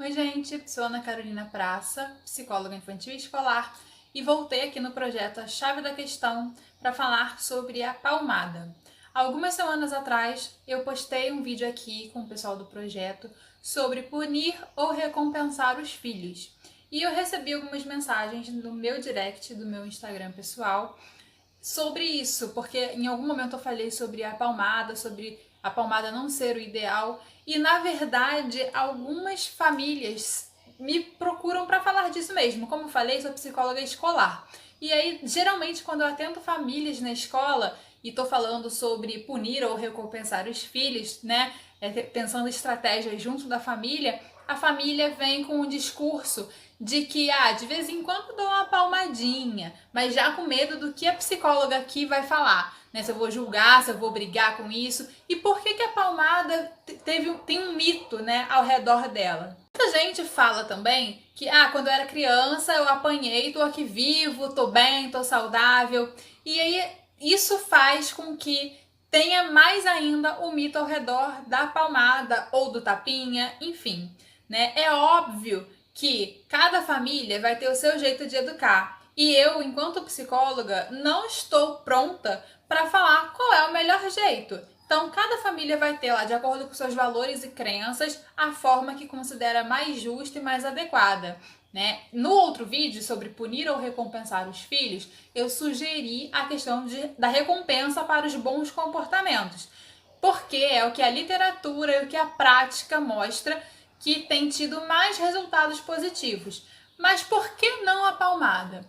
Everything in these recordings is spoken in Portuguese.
Oi, gente, sou Ana Carolina Praça, psicóloga infantil e escolar, e voltei aqui no projeto A Chave da Questão para falar sobre a palmada. Algumas semanas atrás, eu postei um vídeo aqui com o pessoal do projeto sobre punir ou recompensar os filhos. E eu recebi algumas mensagens no meu direct do meu Instagram pessoal sobre isso, porque em algum momento eu falei sobre a palmada não ser o ideal, e na verdade algumas famílias me procuram para falar disso mesmo. Como eu falei, sou psicóloga escolar. E aí, geralmente, quando eu atendo famílias na escola e tô falando sobre punir ou recompensar os filhos, né, pensando em estratégias junto da família, a família vem com um discurso de que, de vez em quando dou uma palmadinha, mas já com medo do que a psicóloga aqui vai falar, né? Se eu vou julgar, se eu vou brigar com isso. E por que a palmada tem um mito, né, ao redor dela? Muita gente fala também que, quando eu era criança eu apanhei, tô aqui vivo, tô bem, tô saudável. E aí isso faz com que tenha mais ainda o mito ao redor da palmada ou do tapinha, enfim, né? É óbvio que cada família vai ter o seu jeito de educar. E eu, enquanto psicóloga, não estou pronta para falar qual é o melhor jeito. Então, cada família vai ter lá, de acordo com seus valores e crenças, a forma que considera mais justa e mais adequada, né? No outro vídeo sobre punir ou recompensar os filhos, eu sugeri a questão da recompensa para os bons comportamentos, porque é o que a literatura e o que a prática mostra que tem tido mais resultados positivos. Mas por que não a palmada?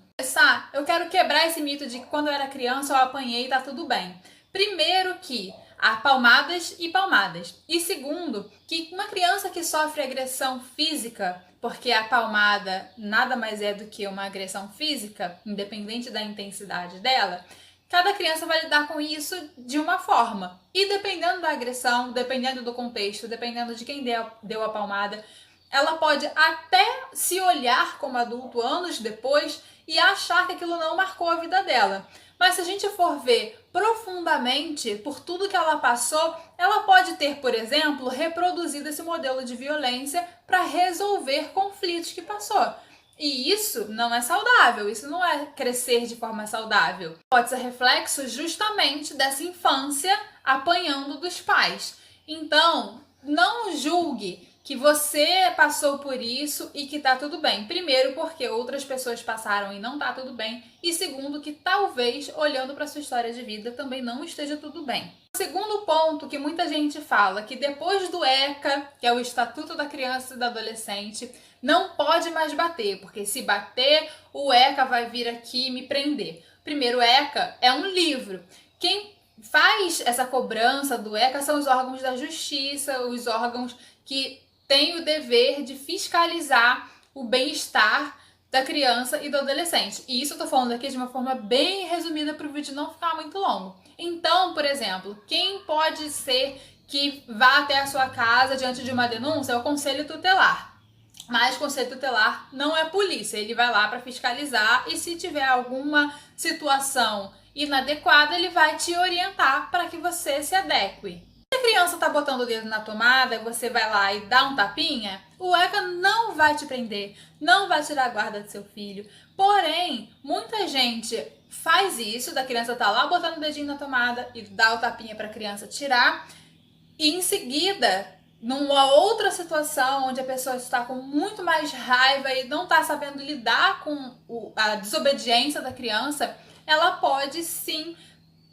Eu quero quebrar esse mito de que quando eu era criança eu apanhei e tá tudo bem. Primeiro que há palmadas e palmadas. E segundo, que uma criança que sofre agressão física, porque a palmada nada mais é do que uma agressão física, independente da intensidade dela, cada criança vai lidar com isso de uma forma. E dependendo da agressão, dependendo do contexto, dependendo de quem deu a palmada, ela pode até se olhar como adulto anos depois e achar que aquilo não marcou a vida dela. Mas se a gente for ver profundamente por tudo que ela passou, ela pode ter, por exemplo, reproduzido esse modelo de violência para resolver conflitos que passou. E isso não é saudável, isso não é crescer de forma saudável. Pode ser reflexo justamente dessa infância apanhando dos pais. Então, não julgue que você passou por isso e que tá tudo bem. Primeiro, porque outras pessoas passaram e não tá tudo bem. E segundo, que talvez, olhando para sua história de vida, também não esteja tudo bem. O segundo ponto que muita gente fala, que depois do ECA, que é o Estatuto da Criança e do Adolescente, não pode mais bater, porque se bater, o ECA vai vir aqui me prender. Primeiro, o ECA é um livro. Quem faz essa cobrança do ECA são os órgãos da justiça, os órgãos que têm o dever de fiscalizar o bem-estar da criança e do adolescente. E isso eu tô falando aqui de uma forma bem resumida para o vídeo não ficar muito longo. Então, por exemplo, quem pode ser que vá até a sua casa diante de uma denúncia é o Conselho Tutelar. Mas o Conselho Tutelar não é polícia, ele vai lá para fiscalizar e se tiver alguma situação inadequada, ele vai te orientar para que você se adeque. Se a criança tá botando o dedo na tomada e você vai lá e dá um tapinha, o ECA não vai te prender, não vai tirar a guarda do seu filho. Porém, muita gente faz isso, da criança tá lá botando o dedinho na tomada e dá o tapinha para a criança tirar, e em seguida, numa outra situação onde a pessoa está com muito mais raiva e não está sabendo lidar com a desobediência da criança, ela pode sim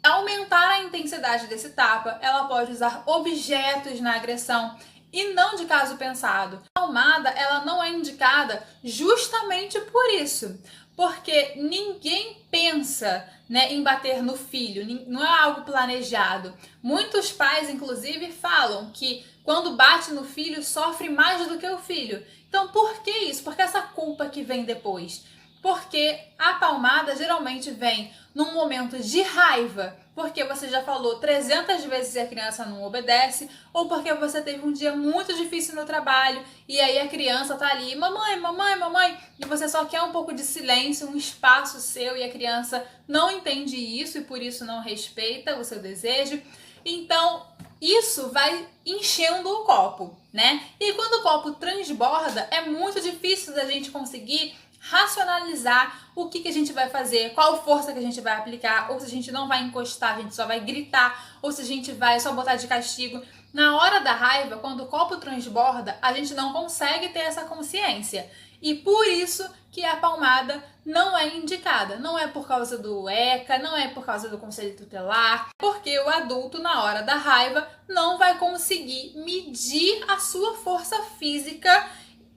aumentar a intensidade desse tapa, ela pode usar objetos na agressão e não de caso pensado. A palmada, ela não é indicada justamente por isso, porque ninguém pensa, né, em bater no filho, não é algo planejado. Muitos pais, inclusive, falam que quando bate no filho, sofre mais do que o filho. Então, por que isso? Por que essa culpa que vem depois? Porque a palmada geralmente vem num momento de raiva, porque você já falou 300 vezes e a criança não obedece, ou porque você teve um dia muito difícil no trabalho e aí a criança tá ali, mamãe, mamãe, mamãe, e você só quer um pouco de silêncio, um espaço seu, e a criança não entende isso e por isso não respeita o seu desejo. Então, isso vai enchendo o copo, né? E quando o copo transborda, é muito difícil da gente conseguir racionalizar o que a gente vai fazer, qual força que a gente vai aplicar, ou se a gente não vai encostar, a gente só vai gritar, ou se a gente vai só botar de castigo. Na hora da raiva, quando o copo transborda, a gente não consegue ter essa consciência. E por isso que a palmada não é indicada. Não é por causa do ECA, não é por causa do conselho tutelar, porque o adulto, na hora da raiva, não vai conseguir medir a sua força física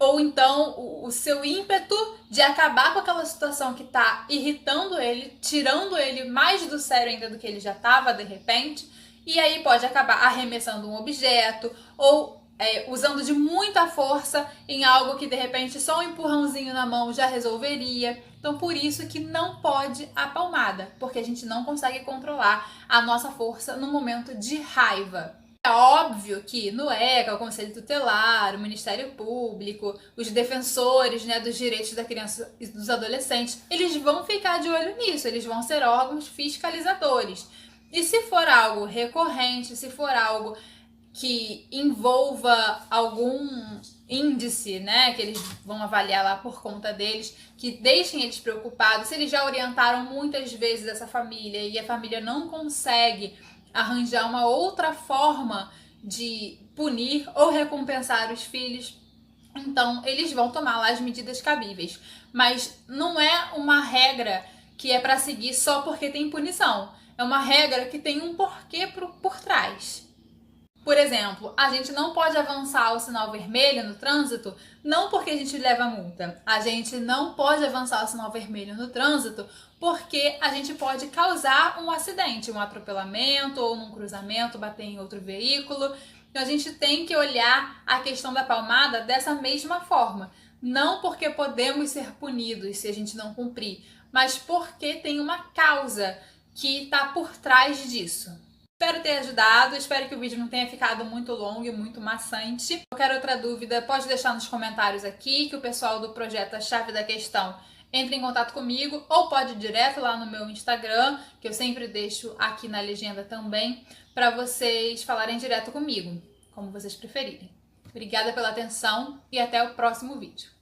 ou então o seu ímpeto de acabar com aquela situação que está irritando ele, tirando ele mais do sério ainda do que ele já estava de repente, e aí pode acabar arremessando um objeto ou usando de muita força em algo que de repente só um empurrãozinho na mão já resolveria. Então por isso que não pode a palmada, porque a gente não consegue controlar a nossa força no momento de raiva. É óbvio que no ECA, o Conselho Tutelar, o Ministério Público, os defensores, né, dos direitos da criança e dos adolescentes, eles vão ficar de olho nisso, eles vão ser órgãos fiscalizadores. E se for algo recorrente, se for algo que envolva algum índice, né, que eles vão avaliar lá por conta deles, que deixem eles preocupados, se eles já orientaram muitas vezes essa família e a família não consegue arranjar uma outra forma de punir ou recompensar os filhos, então eles vão tomar lá as medidas cabíveis. Mas não é uma regra que é para seguir só porque tem punição. É uma regra que tem um porquê por trás. Por exemplo, a gente não pode avançar o sinal vermelho no trânsito não porque a gente leva multa. A gente não pode avançar o sinal vermelho no trânsito porque a gente pode causar um acidente, um atropelamento ou num cruzamento, bater em outro veículo. Então a gente tem que olhar a questão da palmada dessa mesma forma. Não porque podemos ser punidos se a gente não cumprir, mas porque tem uma causa que está por trás disso. Espero ter ajudado, espero que o vídeo não tenha ficado muito longo e muito maçante. Qualquer outra dúvida pode deixar nos comentários aqui, que o pessoal do projeto A Chave da Questão entre em contato comigo, ou pode ir direto lá no meu Instagram, que eu sempre deixo aqui na legenda também, para vocês falarem direto comigo, como vocês preferirem. Obrigada pela atenção e até o próximo vídeo.